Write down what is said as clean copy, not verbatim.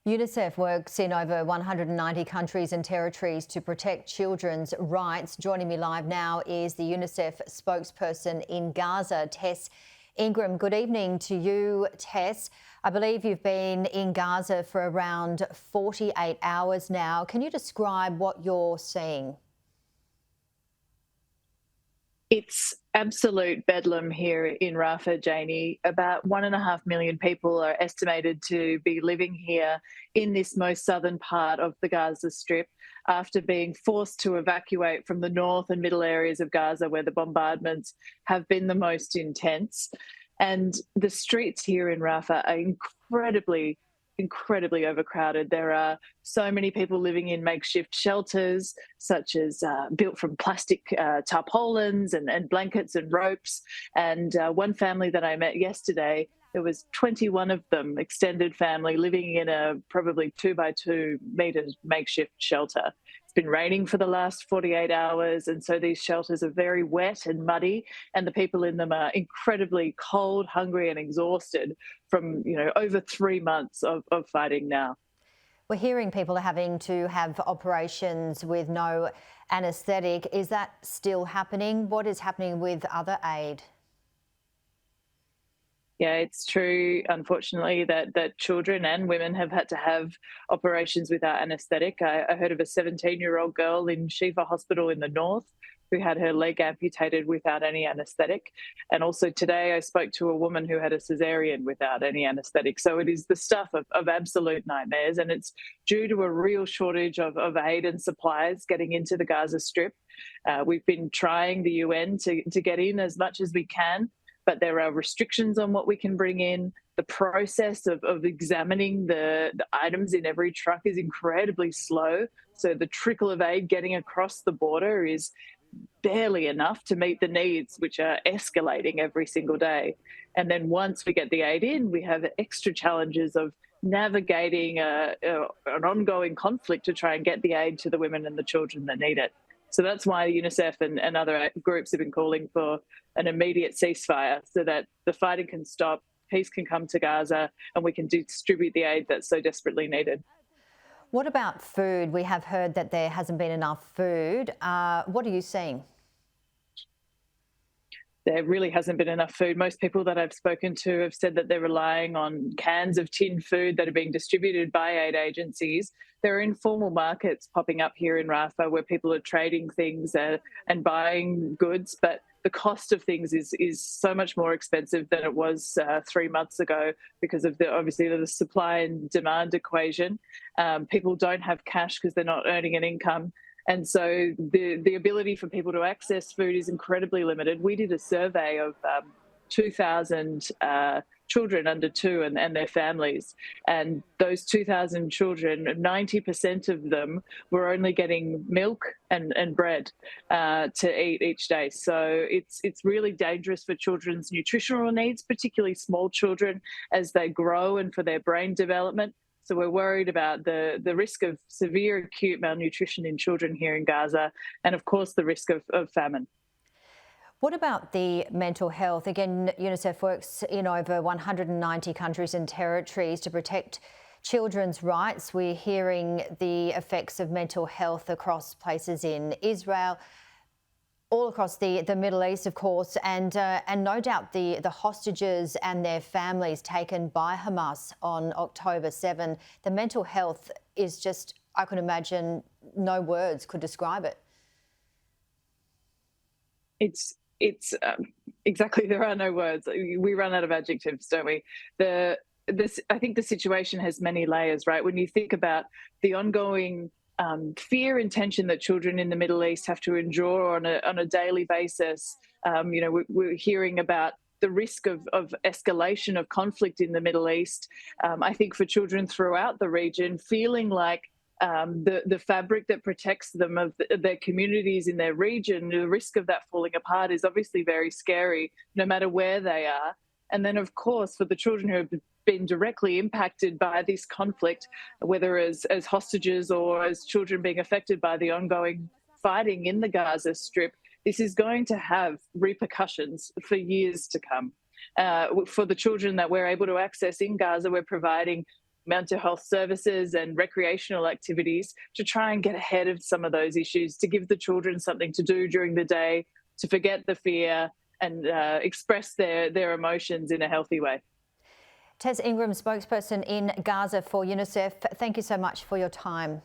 UNICEF works in over 190 countries and territories to protect children's rights. Joining me live now is the UNICEF spokesperson in Gaza, Tess Ingram. Good evening to you, Tess. I believe you've been in Gaza for around 48 hours now. Can you describe what you're seeing? It's absolute bedlam here in Rafah, Janie. About 1.5 million people are estimated to be living here in this most southern part of the Gaza Strip after being forced to evacuate from the north and middle areas of Gaza where the bombardments have been the most intense. And the streets here in Rafah are incredibly overcrowded. There are so many people living in makeshift shelters, such as built from plastic tarpaulins and blankets and ropes. And one family that I met yesterday, there was 21 of them, extended family, living in a probably 2 by 2 meters makeshift shelter. It's been raining for the last 48 hours, and so these shelters are very wet and muddy, and the people in them are incredibly cold, hungry, and exhausted from over 3 months of fighting now. We're hearing people are having to have operations with no anesthetic. Is that still happening? What is happening with other aid? Yeah, it's true, unfortunately, that children and women have had to have operations without anaesthetic. I heard of a 17-year-old girl in Shifa Hospital in the north who had her leg amputated without any anaesthetic. And also today I spoke to a woman who had a cesarean without any anaesthetic. So it is the stuff of absolute nightmares, and it's due to a real shortage of aid and supplies getting into the Gaza Strip. We've been trying the UN to get in as much as we can, but there are restrictions on what we can bring in. The process of examining the items in every truck is incredibly slow. So the trickle of aid getting across the border is barely enough to meet the needs, which are escalating every single day. And then once we get the aid in, we have extra challenges of navigating an ongoing conflict to try and get the aid to the women and the children that need it. So that's why UNICEF and other groups have been calling for an immediate ceasefire so that the fighting can stop, peace can come to Gaza, and we can distribute the aid that's so desperately needed. What about food? We have heard that there hasn't been enough food. What are you seeing? There really hasn't been enough food. Most people that I've spoken to have said that they're relying on cans of tinned food that are being distributed by aid agencies. There are informal markets popping up here in Rafah where people are trading things and buying goods, but the cost of things is so much more expensive than it was 3 months ago because of obviously the supply and demand equation. People don't have cash because they're not earning an income. And so the ability for people to access food is incredibly limited. We did a survey of 2,000 children under 2 and their families. And those 2,000 children, 90% of them were only getting milk and bread to eat each day. So it's really dangerous for children's nutritional needs, particularly small children as they grow and for their brain development. So we're worried about the risk of severe acute malnutrition in children here in Gaza, and of course the risk of famine. What about the mental health? Again, UNICEF works in over 190 countries and territories to protect children's rights. We're hearing the effects of mental health across places in Israel, all across the Middle East, of course, and no doubt the hostages and their families taken by Hamas on October 7. The mental health is just, I can imagine, no words could describe it. It's exactly, there are no words. We run out of adjectives, don't we? I think the situation has many layers, right? When you think about the ongoing fear and tension that children in the Middle East have to endure on a daily basis. We're hearing about the risk of escalation of conflict in the Middle East. I think for children throughout the region, feeling like the fabric that protects them of their communities in their region, the risk of that falling apart is obviously very scary, no matter where they are. And then, of course, for the children who have been directly impacted by this conflict, whether as hostages or as children being affected by the ongoing fighting in the Gaza Strip, this is going to have repercussions for years to come. For the children that we're able to access in Gaza, we're providing mental health services and recreational activities to try and get ahead of some of those issues, to give the children something to do during the day, to forget the fear and express their emotions in a healthy way. Tess Ingram, spokesperson in Gaza for UNICEF, thank you so much for your time.